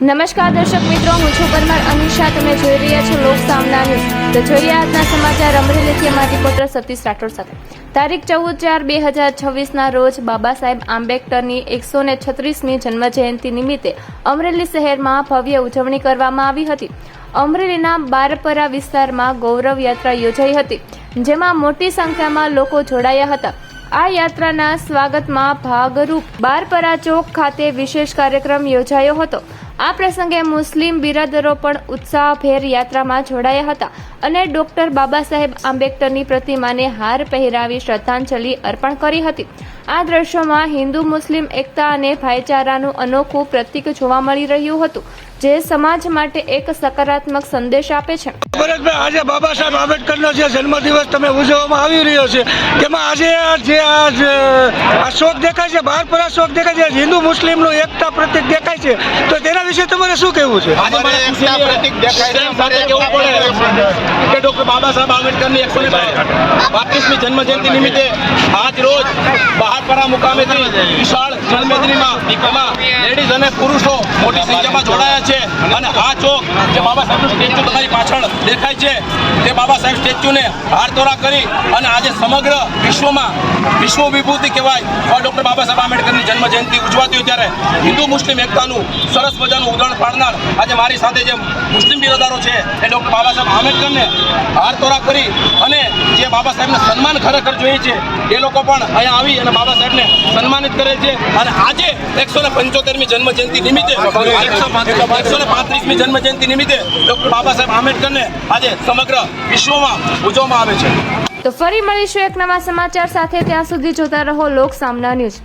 નમસ્કાર દર્શક મિત્રો, હું છું પરમાર અનિશા. તમે જોઈ રહ્યા છો લોક સામના ન્યૂઝ. તો જોઈએ આજના સમાચાર અમરેલીથી અમારા રિપોર્ટર સતીશ રાઠોડ સાથે. તારીખ 14/4/2026ના રોજ બાબા સાહેબ આંબેડકરની 136મી જન્મજયંતિ નિમિત્તે અમરેલી શહેરમાં ભવ્ય ઉજવણી કરવામાં આવી હતી. અમરેલીના બારપરા વિસ્તારમાં ગૌરવ યાત્રા યોજાઈ હતી, જેમાં મોટી સંખ્યામાં લોકો જોડાયા હતા. આ યાત્રાના સ્વાગતમાં ભાગરૂપ બારપરા ચોક ખાતે વિશેષ કાર્યક્રમ યોજાયો હતો. આ પ્રસંગે મુસ્લિમ બિરાદરો પણ ઉત્સાહભેર યાત્રામાં જોડાયા હતા અને ડોક્ટર બાબા સાહેબ આંબેડકરની પ્રતિમાને હાર પહેરાવી શ્રદ્ધાંજલિ અર્પણ કરી હતી. આ દ્રશ્યોમાં હિન્દુ મુસ્લિમ એકતા અને ભાઈચારાનું અનોખું પ્રતીક જોવા મળી રહ્યું હતું, જે સમાજ માટે એક સકારાત્મક સંદેશ આપે છે. આજે બાબા સાહેબ આંબેડકરનો જે જન્મદિવસ તમે ઉજવવામાં આવી રહ્યો છે, તેમાં આજે જે આ શોક દેખાય છે, બારપરા શોક દેખાય છે, હિન્દુ મુસ્લિમનું એકતા પ્રતીક દેખાય છે, તો તેના વિશે તમારે શું કહેવું છે? કે ડોક્ટર બાબા સાહેબ આંબેડકરની 135મી જન્મજયંતિ નિમિત્તે આજ રોજ બહારપરા મુકામેથી વિશાળ જનમેદનીમાં લેડીઝ અને પુરુષો મોટી સંખ્યામાં જોડાયા છે. અને આ ચોક જે બાબા સાહેબનું સ્ટેચ્યુ તમારી પાછળ દેખાય છે, તે બાબા સાહેબ સ્ટેચ્યુને હારતોરા કરી અને આજે સમગ્ર વિશ્વમાં વિશ્વ વિભૂતિ કહેવાય ડોક્ટર બાબા સાહેબ આંબેડકરની જન્મજયંતિ ઉજવાતી હોય ત્યારે હિન્દુ મુસ્લિમ એકતાનું સરસ મજાનું ઉદાહરણ પાડનાર આજે મારી સાથે જે મુસ્લિમ બિરાદરો છે એ ડોક્ટર બાબા સાહેબ આંબેડકરને હારતોરા કરી અને જે બાબા સાહેબને સન્માન ખરેખર જોઈએ છે એ લોકો પણ અહીંયા આવી અને બાબા સાહેબને સન્માનિત કરે છે. અને આજે 175મી જન્મજયંતિ નિમિત્તે 135મી જન્મજયંતિ નિમિત્તે ડોક્ટર બાબા સાહેબ આંબેડકરને આજે સમગ્ર વિશ્વમાં ઉજવવામાં આવે છે. તો ફરી મળીશું એક નવા સમાચાર સાથે. ત્યાં સુધી જોતા રહો લોક સામના ન્યૂઝ.